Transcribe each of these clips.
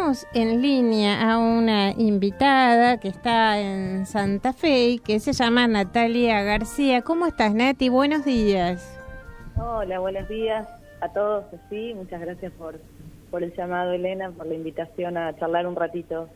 tenemos en línea a una invitada que está en Santa Fe y que se llama Natalia García. ¿Cómo estás, Nati? Buenos días. Hola, buenos días a todos. Sí, muchas gracias por el llamado, Elena, por la invitación a charlar un ratito.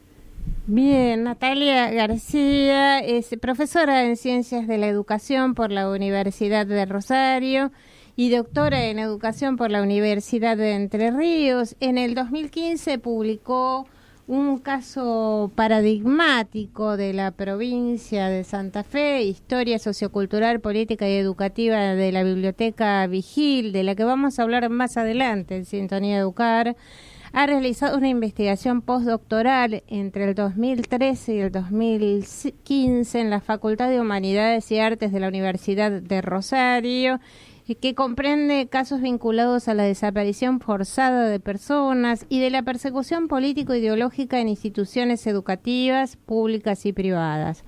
Bien, Natalia García es profesora en Ciencias de la Educación por la Universidad de Rosario y doctora en Educación por la Universidad de Entre Ríos. En el 2015 publicó un caso paradigmático de la provincia de Santa Fe, Historia Sociocultural, Política y Educativa de la Biblioteca Vigil, de la que vamos a hablar más adelante en Sintonía Educar. Ha realizado una investigación postdoctoral entre el 2013 y el 2015 en la Facultad de Humanidades y Artes de la Universidad de Rosario, que comprende casos vinculados a la desaparición forzada de personas y de la persecución político-ideológica en instituciones educativas, públicas y privadas,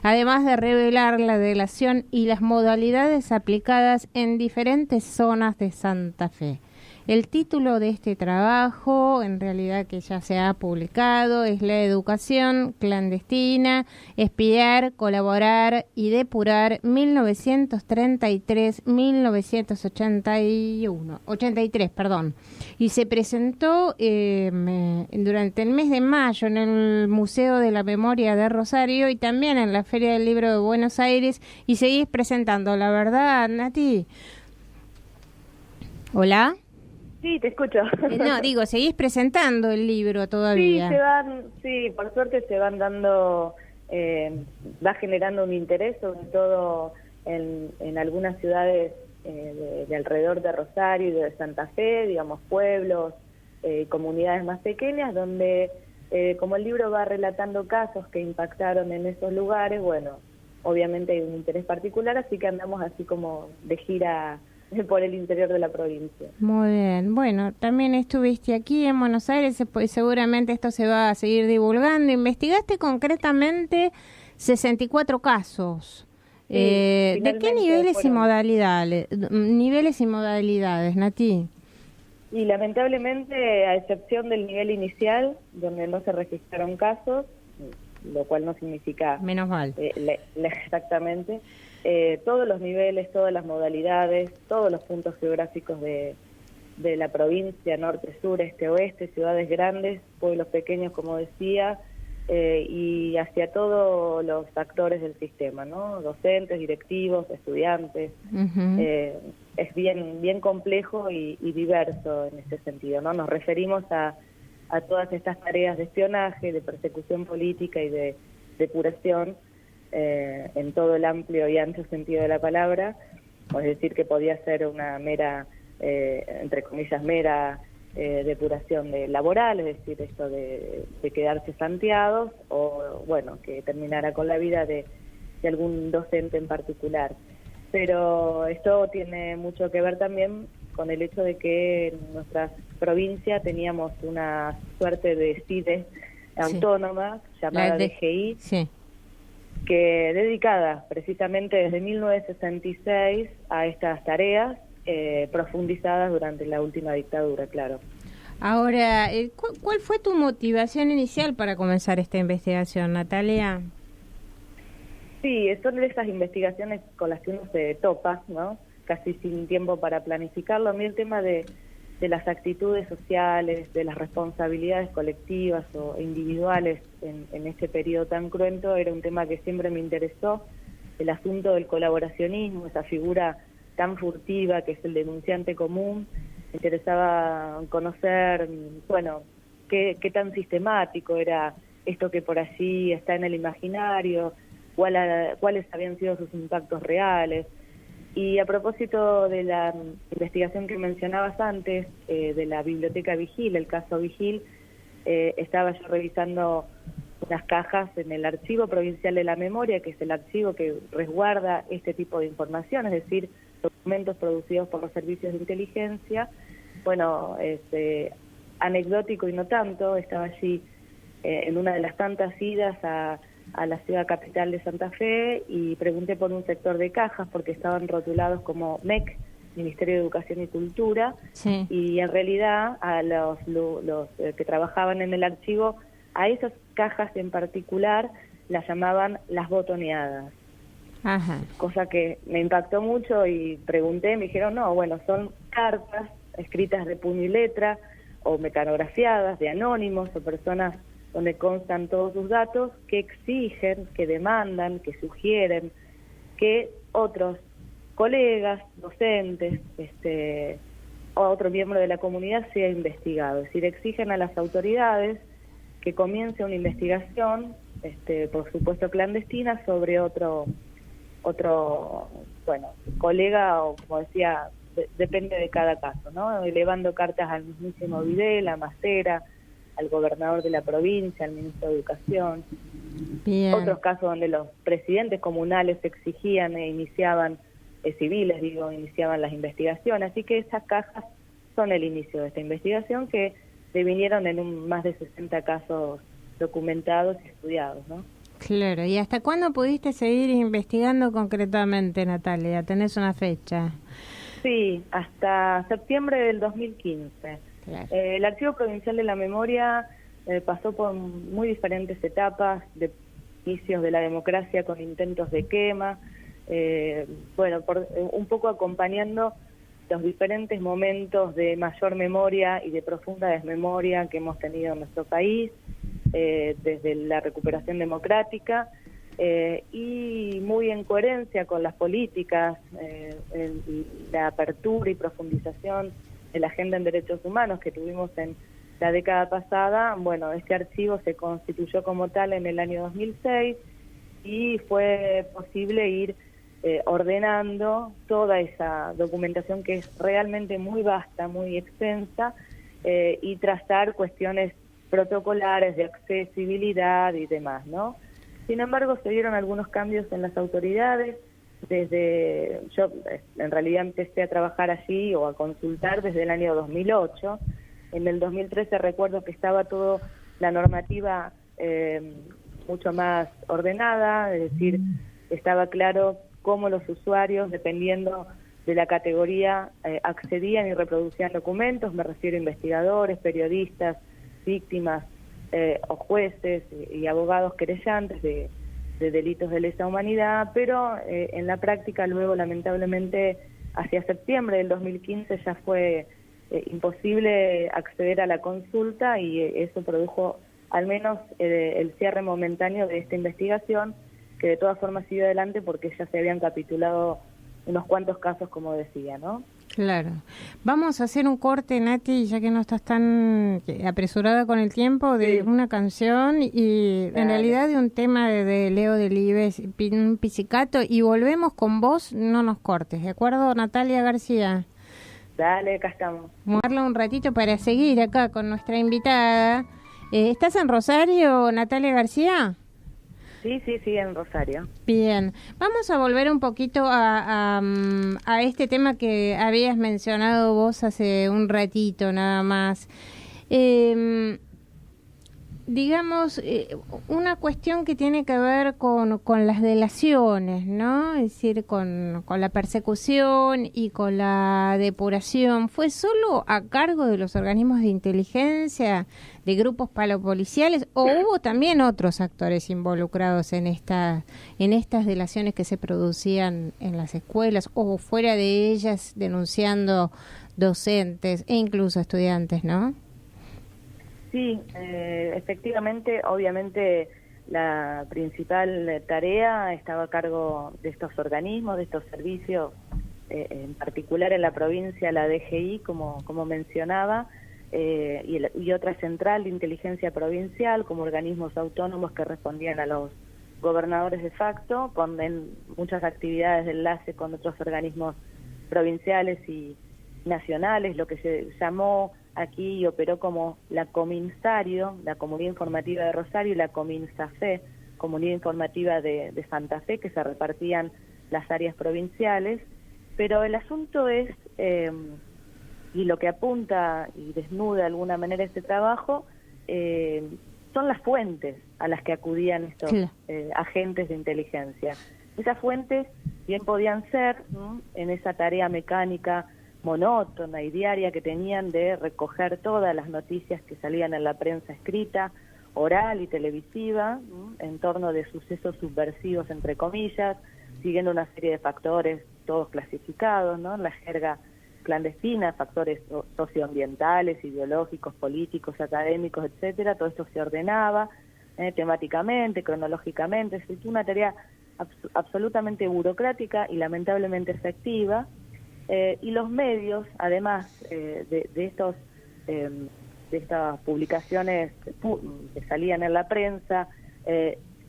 además de revelar la delación y las modalidades aplicadas en diferentes zonas de Santa Fe. El título de este trabajo, en realidad que ya se ha publicado, es La educación clandestina, espiar, colaborar y depurar 1933-1981, y se presentó durante el mes de mayo en el Museo de la Memoria de Rosario y también en la Feria del Libro de Buenos Aires, y seguís presentando, la verdad, Nati. ¿Hola? Sí, te escucho. No, digo, seguís presentando el libro todavía. Sí, por suerte se van dando, va generando un interés, sobre todo en algunas ciudades de alrededor de Rosario y de Santa Fe, digamos, pueblos, comunidades más pequeñas, donde como el libro va relatando casos que impactaron en esos lugares, bueno, obviamente hay un interés particular, así que andamos así como de gira por el interior de la provincia. Muy bien. Bueno, también estuviste aquí en Buenos Aires, pues seguramente esto se va a seguir divulgando. Investigaste concretamente 64 casos. Sí, ¿De qué niveles y modalidades, Nati? Y lamentablemente, a excepción del nivel inicial, donde no se registraron casos, lo cual no significa... Menos mal. Exactamente. Todos los niveles, todas las modalidades, todos los puntos geográficos de la provincia, norte, sur, este, oeste, ciudades grandes, pueblos pequeños, como decía, y hacia todos los actores del sistema, ¿no? Docentes, directivos, estudiantes. Uh-huh. Es bien complejo y diverso en ese sentido, ¿no? Nos referimos a todas estas tareas de espionaje, de persecución política y de depuración, en todo el amplio y ancho sentido de la palabra, es decir, que podía ser una mera, entre comillas, mera depuración laboral, es decir, esto de quedarse santeados, o bueno, que terminara con la vida de algún docente en particular. Pero esto tiene mucho que ver también con el hecho de que en nuestra provincia teníamos una suerte de CIDE autónoma, llamada DGI, sí, que dedicada precisamente desde 1966 a estas tareas, profundizadas durante la última dictadura, claro. Ahora, ¿cuál fue tu motivación inicial para comenzar esta investigación, Natalia? Sí, son de esas investigaciones con las que uno se topa, ¿no? Casi sin tiempo para planificarlo. A mí el tema de las actitudes sociales, de las responsabilidades colectivas o individuales en este periodo tan cruento, era un tema que siempre me interesó. El asunto del colaboracionismo, esa figura tan furtiva que es el denunciante común. Me interesaba conocer, bueno, qué tan sistemático era esto que por allí está en el imaginario, cuáles habían sido sus impactos reales. Y a propósito de la investigación que mencionabas antes, de la Biblioteca Vigil, el caso Vigil, estaba yo revisando unas cajas en el Archivo Provincial de la Memoria, que es el archivo que resguarda este tipo de información, es decir, documentos producidos por los servicios de inteligencia. Bueno, anecdótico y no tanto, estaba allí en una de las tantas idas a la ciudad capital de Santa Fe y pregunté por un sector de cajas porque estaban rotulados como MEC, Ministerio de Educación y Cultura, sí. y en realidad a los que trabajaban en el archivo, a esas cajas en particular las llamaban las botoneadas. Ajá. Cosa que me impactó mucho y pregunté, me dijeron, no, bueno, son cartas escritas de puño y letra o mecanografiadas de anónimos o personas donde constan todos sus datos que exigen, que demandan, que sugieren que otros colegas, docentes, o otro miembro de la comunidad sea investigado. Es decir, exigen a las autoridades que comience una investigación, por supuesto clandestina, sobre otro, bueno, colega, o como decía, depende de cada caso, ¿no? Elevando cartas al mismísimo Videla, a Macera, al gobernador de la provincia, al ministro de Educación. Bien. Otros casos donde los presidentes comunales exigían e iniciaban, civiles digo, iniciaban las investigaciones. Así que esas cajas son el inicio de esta investigación que devinieron en más de 60 casos documentados y estudiados, ¿no? Claro, ¿y hasta cuándo pudiste seguir investigando concretamente, Natalia? ¿Tenés una fecha? Sí, hasta septiembre del 2015. Claro. El Archivo Provincial de la Memoria pasó por muy diferentes etapas de inicios de la democracia con intentos de quema, bueno, un poco acompañando los diferentes momentos de mayor memoria y de profunda desmemoria que hemos tenido en nuestro país, desde la recuperación democrática, y muy en coherencia con las políticas, la apertura y profundización de la agenda en derechos humanos que tuvimos en la década pasada. Bueno, este archivo se constituyó como tal en el año 2006 y fue posible ir ordenando toda esa documentación que es realmente muy vasta, muy extensa, y trazar cuestiones protocolares de accesibilidad y demás, ¿no? Sin embargo, se dieron algunos cambios en las autoridades. Yo en realidad empecé a trabajar allí o a consultar desde el año 2008. En el 2013 recuerdo que estaba toda la normativa mucho más ordenada, es decir, estaba claro cómo los usuarios, dependiendo de la categoría, accedían y reproducían documentos. Me refiero a investigadores, periodistas, víctimas o jueces y abogados querellantes de delitos de lesa humanidad, pero en la práctica luego, lamentablemente, hacia septiembre del 2015 ya fue imposible acceder a la consulta y eso produjo al menos el cierre momentáneo de esta investigación, que de todas formas siguió adelante porque ya se habían capitulado unos cuantos casos, como decía, ¿no? Claro. Vamos a hacer un corte, Nati, ya que no estás tan apresurada con el tiempo, de una canción y en realidad de un tema de Leo Delibes, un pizzicato, y volvemos con vos, no nos cortes, ¿de acuerdo, Natalia García? Dale, acá estamos. Vamos a darle un ratito para seguir acá con nuestra invitada. ¿Estás en Rosario, Natalia García? Sí, en Rosario. Bien, vamos a volver un poquito a este tema que habías mencionado vos hace un ratito nada más. Digamos, una cuestión que tiene que ver con las delaciones, ¿no? Es decir, con la persecución y con la depuración. ¿Fue solo a cargo de los organismos de inteligencia, de grupos palopoliciales, o hubo también otros actores involucrados en estas delaciones que se producían en las escuelas o fuera de ellas, denunciando docentes e incluso estudiantes, ¿no? Sí, efectivamente, obviamente la principal tarea estaba a cargo de estos organismos, de estos servicios, en particular en la provincia la DGI, como mencionaba, y otra central de inteligencia provincial, como organismos autónomos que respondían a los gobernadores de facto, con muchas actividades de enlace con otros organismos provinciales y nacionales, lo que se llamó aquí y operó como la Cominsario, la Comunidad Informativa de Rosario, y la Cominsafe, Comunidad Informativa de Santa Fe, que se repartían las áreas provinciales. Pero el asunto es, y lo que apunta y desnuda de alguna manera este trabajo, son las fuentes a las que acudían estos agentes de inteligencia. Esas fuentes bien podían ser en esa tarea mecánica monótona y diaria que tenían de recoger todas las noticias que salían en la prensa escrita, oral y televisiva, en torno de sucesos subversivos, entre comillas, siguiendo una serie de factores, todos clasificados, ¿no? La jerga clandestina, factores socioambientales, ideológicos, políticos, académicos, etcétera. Todo esto se ordenaba temáticamente, cronológicamente. Es una tarea absolutamente burocrática y lamentablemente efectiva. Y los medios, además de estas publicaciones que salían en la prensa,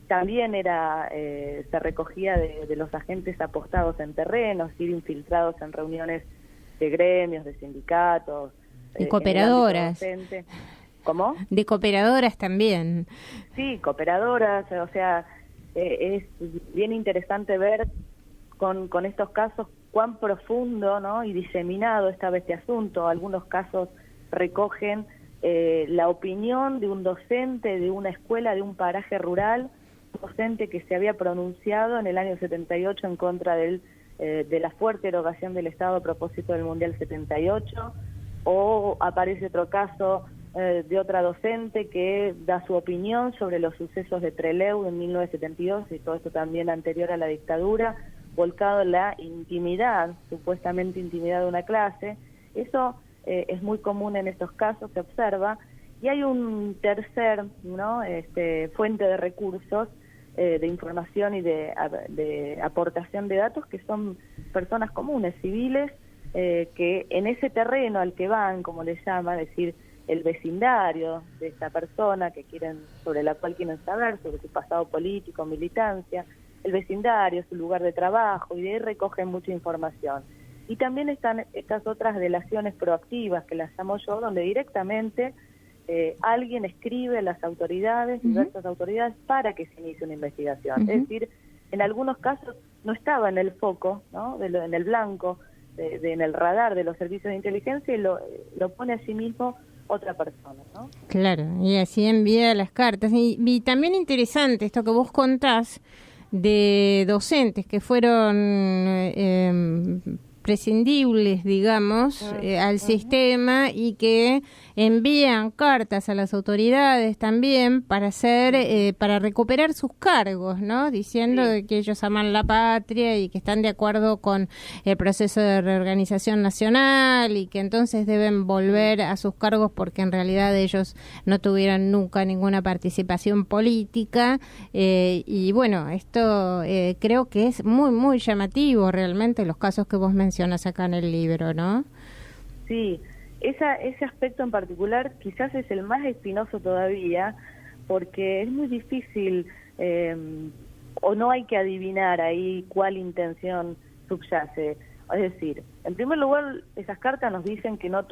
también se recogía de los agentes apostados en terrenos, ir infiltrados en reuniones de gremios, de sindicatos. Y cooperadoras. ¿Cómo? De cooperadoras también. Sí, cooperadoras, o sea, es bien interesante ver con estos casos cuán profundo, ¿no?, y diseminado está este asunto. Algunos casos recogen la opinión de un docente de una escuela de un paraje rural, un docente que se había pronunciado en el año 78 en contra de la fuerte erogación del Estado a propósito del Mundial 78, o aparece otro caso de otra docente que da su opinión sobre los sucesos de Trelew en 1972, y todo esto también anterior a la dictadura, volcado en la intimidad, supuestamente intimidad de una clase. Eso es muy común en estos casos, se observa, y hay un tercer, ¿no?, fuente de recursos, de información y de aportación de datos, que son personas comunes, civiles, que en ese terreno al que van, como les llama, es decir, el vecindario de esta persona sobre la cual quieren saber, sobre su pasado político, militancia, el vecindario, su lugar de trabajo, y de ahí recogen mucha información. Y también están estas otras delaciones proactivas, que las llamo yo, donde directamente alguien escribe a las autoridades, diversas autoridades, para que se inicie una investigación. Es decir, en algunos casos no estaba en el foco, ¿no?, en el blanco, en el radar de los servicios de inteligencia, y lo pone a sí mismo otra persona, ¿no? Claro, y así envía las cartas. Y también interesante esto que vos contás de docentes que fueron prescindibles, digamos, al sistema, y que envían cartas a las autoridades también para para recuperar sus cargos, ¿no? Diciendo que ellos aman la patria y que están de acuerdo con el proceso de reorganización nacional, y que entonces deben volver a sus cargos porque en realidad ellos no tuvieron nunca ninguna participación política. Y bueno, esto creo que es muy, muy llamativo realmente, los casos que vos mencionas acá en el libro, ¿no? Sí, ese aspecto en particular quizás es el más espinoso todavía, porque es muy difícil, o no hay que adivinar ahí cuál intención subyace. Es decir, en primer lugar, esas cartas nos dicen que no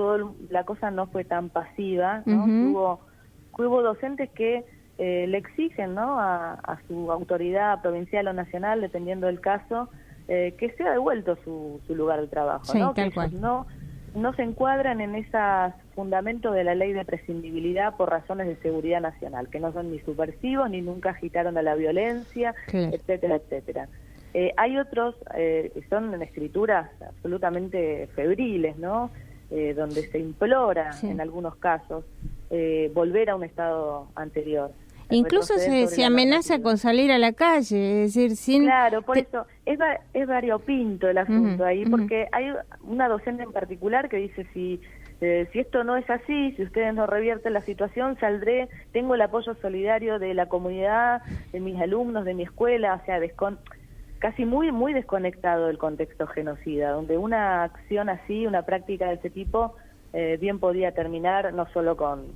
la cosa no fue tan pasiva, ¿no? Hubo docentes que le exigen, ¿no?, a su autoridad provincial o nacional, dependiendo del caso, que sea devuelto su lugar de trabajo, sí, ¿no? Tal que cual. No se encuadran en esos fundamentos de la ley de prescindibilidad por razones de seguridad nacional, que no son ni subversivos, ni nunca agitaron a la violencia, Claro. etcétera, etcétera. Hay otros que son en escrituras absolutamente febriles, ¿no?, donde se implora, en algunos casos, volver a un estado anterior. Incluso se amenaza con salir a la calle, es decir, Claro, por eso es variopinto el asunto ahí, porque hay una docente en particular que dice, si esto no es así, si ustedes no revierten la situación, saldré, tengo el apoyo solidario de la comunidad, de mis alumnos, de mi escuela, o sea, casi muy, muy desconectado del contexto genocida, donde una acción así, una práctica de ese tipo, bien podía terminar no solo con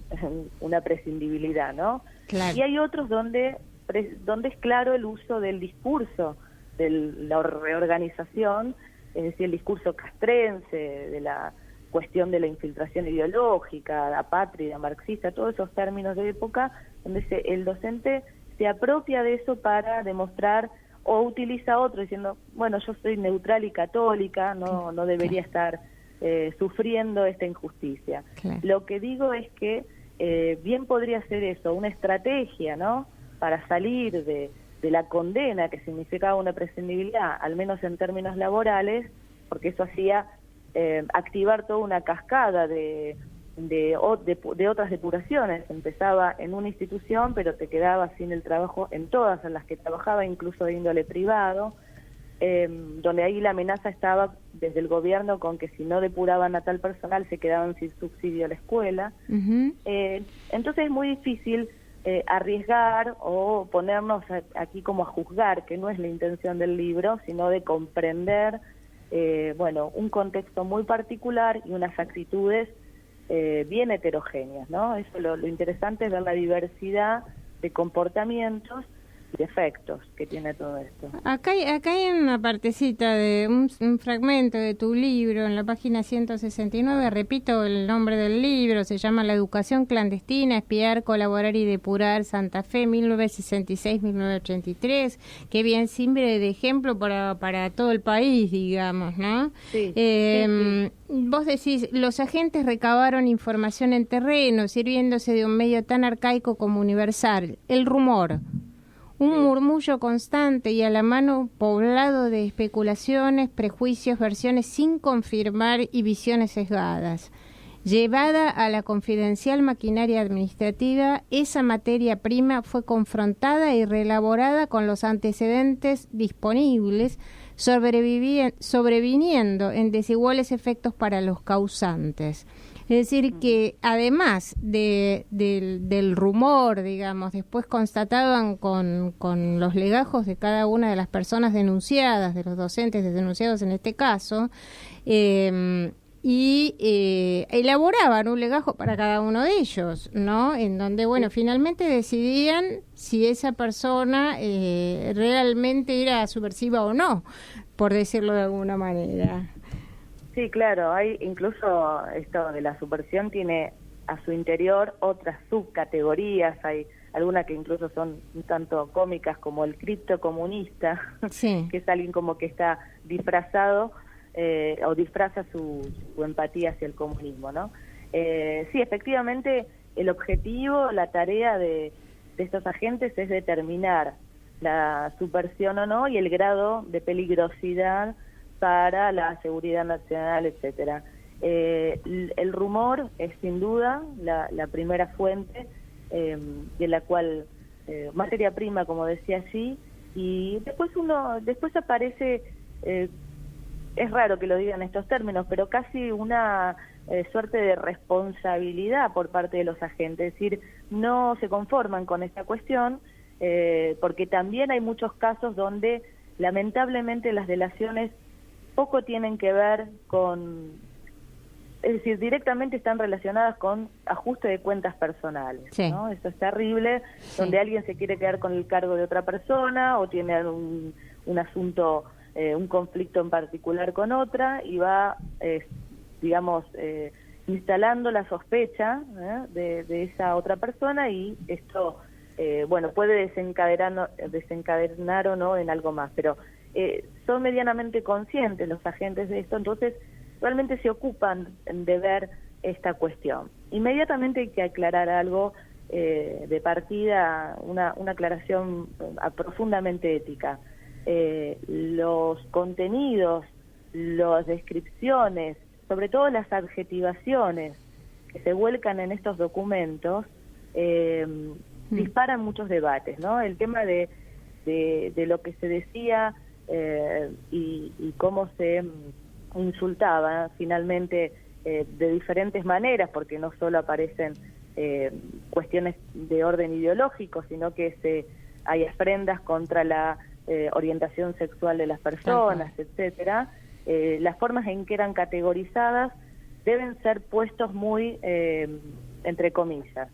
una prescindibilidad, ¿no? Claro. Y hay otros donde es claro el uso del discurso, de la reorganización, es decir, el discurso castrense, de la cuestión de la infiltración ideológica, apátrida, marxista, todos esos términos de época, donde el docente se apropia de eso para demostrar, o utiliza otro diciendo, bueno, yo soy neutral y católica, no debería estar sufriendo esta injusticia. Claro. Lo que digo es que bien podría ser eso, una estrategia, ¿no?, para salir de la condena que significaba una prescindibilidad, al menos en términos laborales, porque eso hacía activar toda una cascada de otras depuraciones. Empezaba en una institución, pero te quedabas sin el trabajo en todas en las que trabajaba, incluso de índole privado, donde ahí la amenaza estaba desde el gobierno con que si no depuraban a tal personal se quedaban sin subsidio a la escuela. Entonces es muy difícil arriesgar o ponernos aquí como a juzgar, que no es la intención del libro, sino de comprender un contexto muy particular y unas actitudes bien heterogéneas, ¿no? Eso lo interesante es ver la diversidad de comportamientos y de efectos que tiene todo esto. Acá hay una partecita de un fragmento de tu libro en la página 169, repito el nombre del libro, se llama La educación clandestina, espiar, colaborar y depurar, Santa Fe, 1966-1983, que bien sirve de ejemplo para todo el país, digamos, ¿no? Sí, sí. Vos decís, los agentes recabaron información en terreno, sirviéndose de un medio tan arcaico como universal, el rumor. Un murmullo constante y a la mano poblado de especulaciones, prejuicios, versiones sin confirmar y visiones sesgadas. Llevada a la confidencial maquinaria administrativa, esa materia prima fue confrontada y reelaborada con los antecedentes disponibles, sobreviniendo en desiguales efectos para los causantes. Es decir, que además del rumor, digamos, después constataban con los legajos de cada una de las personas denunciadas, de los docentes denunciados en este caso, elaboraban un legajo para cada uno de ellos, ¿no? En donde, finalmente decidían si esa persona realmente era subversiva o no, por decirlo de alguna manera. Sí, claro, hay incluso esto de la subversión tiene a su interior otras subcategorías, hay algunas que incluso son un tanto cómicas como el criptocomunista, sí. que es alguien como que está disfrazado o disfraza su empatía hacia el comunismo, ¿no? Sí, efectivamente el objetivo, la tarea de estos agentes es determinar la subversión o no y el grado de peligrosidad para la seguridad nacional, etcétera. El rumor es sin duda la primera fuente de la cual materia prima, como decía allí, y después aparece, es raro que lo digan estos términos, pero casi una suerte de responsabilidad por parte de los agentes, es decir, no se conforman con esta cuestión, porque también hay muchos casos donde lamentablemente las delaciones poco tienen que ver con, es decir, directamente están relacionadas con ajuste de cuentas personales, sí. ¿no? Eso es terrible, sí. Donde alguien se quiere quedar con el cargo de otra persona o tiene un asunto, un conflicto en particular con otra y va, instalando la sospecha de esa otra persona y esto, puede desencadenar o no en algo más, pero son medianamente conscientes los agentes de esto, entonces realmente se ocupan de ver esta cuestión. Inmediatamente hay que aclarar algo de partida, una aclaración profundamente ética. Los contenidos, las descripciones, sobre todo las adjetivaciones que se vuelcan en estos documentos, disparan muchos debates, ¿no? El tema de lo que se decía y cómo se insultaba finalmente de diferentes maneras, porque no solo aparecen cuestiones de orden ideológico, sino que hay afrentas contra la orientación sexual de las personas, etcétera. Las formas en que eran categorizadas deben ser puestos muy entre comillas.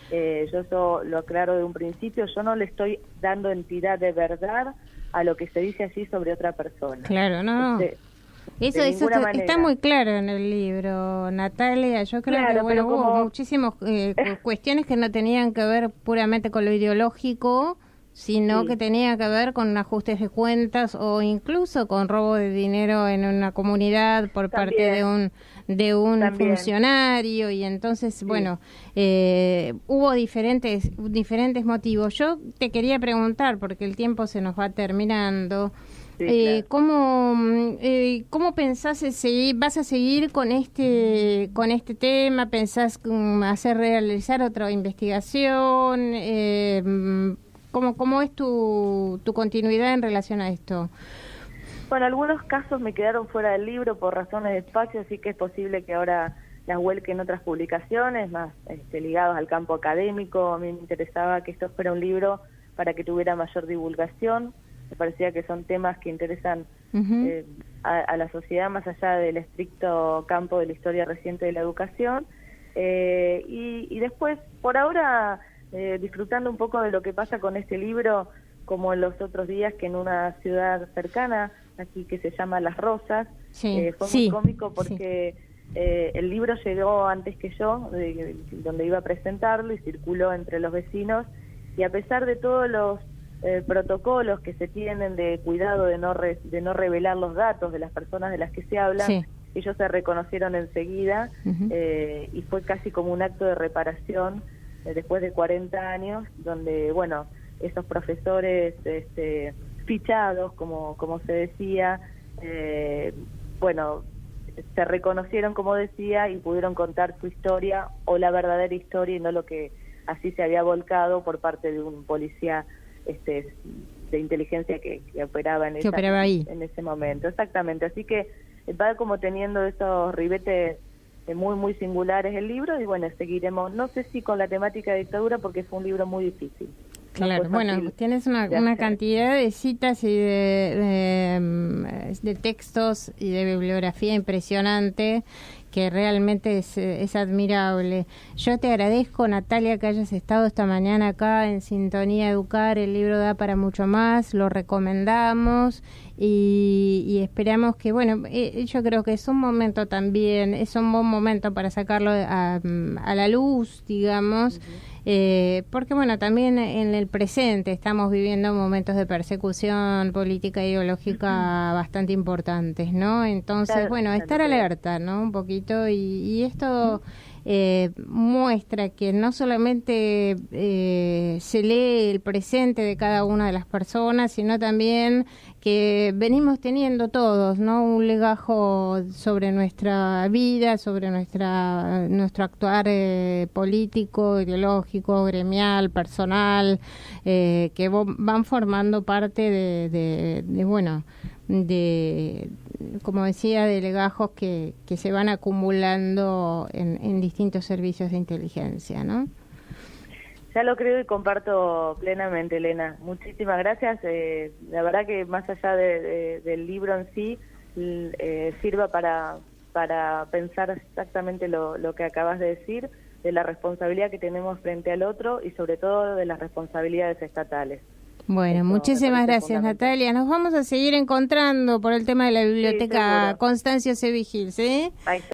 Yo eso lo aclaro de un principio, yo no le estoy dando entidad de verdad a lo que se dice allí sobre otra persona. Claro, no. Eso está muy claro en el libro, Natalia. Yo creo que hubo muchísimas cuestiones que no tenían que ver puramente con lo ideológico, sino que tenía que ver con ajustes de cuentas o incluso con robo de dinero en una comunidad por parte de un funcionario, y entonces, bueno, hubo diferentes motivos. Yo te quería preguntar, porque el tiempo se nos va terminando, claro. ¿Cómo pensás seguir? ¿Vas a seguir con este tema? ¿Pensás realizar otra investigación? ¿Cómo es tu continuidad en relación a esto? Bueno, algunos casos me quedaron fuera del libro por razones de espacio, así que es posible que ahora las vuelque en otras publicaciones, más ligados al campo académico. A mí me interesaba que esto fuera un libro para que tuviera mayor divulgación. Me parecía que son temas que interesan a la sociedad más allá del estricto campo de la historia reciente de la educación. Y después, por ahora, disfrutando un poco de lo que pasa con este libro, como en los otros días, que en una ciudad cercana, aquí que se llama Las Rosas, fue muy cómico porque el libro llegó antes que yo, donde iba a presentarlo, y circuló entre los vecinos, y a pesar de todos los protocolos que se tienen de cuidado de no revelar los datos de las personas de las que se hablan, ellos se reconocieron enseguida, y fue casi como un acto de reparación después de 40 años, donde, bueno, esos profesores fichados, como se decía, bueno, se reconocieron, como decía, y pudieron contar su historia, o la verdadera historia, y no lo que así se había volcado por parte de un policía de inteligencia que operaba en ese momento. Exactamente, así que va como teniendo esos ribetes muy muy singulares el libro, y bueno, seguiremos, no sé si con la temática de dictadura, porque fue un libro muy difícil. Claro, bueno, tienes una cantidad de citas y de textos y de bibliografía impresionante, que realmente es admirable. Yo te agradezco, Natalia, que hayas estado esta mañana acá en Sintonía Educar. El libro da para mucho más, lo recomendamos, y esperamos que, bueno, yo creo que es un momento también, es un buen momento para sacarlo a la luz, digamos, porque, bueno, también en el presente estamos viviendo momentos de persecución política e ideológica bastante importantes, ¿no? Entonces, bueno, estar alerta, ¿no? Un poquito, y esto muestra que no solamente se lee el presente de cada una de las personas, sino también que venimos teniendo todos, ¿no? Un legajo sobre nuestra vida, sobre nuestro actuar político, ideológico, gremial, personal, que van formando parte de como decía, de legajos que se van acumulando en distintos servicios de inteligencia, ¿no? Ya lo creo y comparto plenamente, Elena. Muchísimas gracias. La verdad que más allá del libro en sí, sirva para pensar exactamente lo que acabas de decir, de la responsabilidad que tenemos frente al otro, y sobre todo de las responsabilidades estatales. Bueno, muchísimas gracias, Natalia. Nos vamos a seguir encontrando por el tema de la biblioteca Constancio C. Vigil, ¿sí?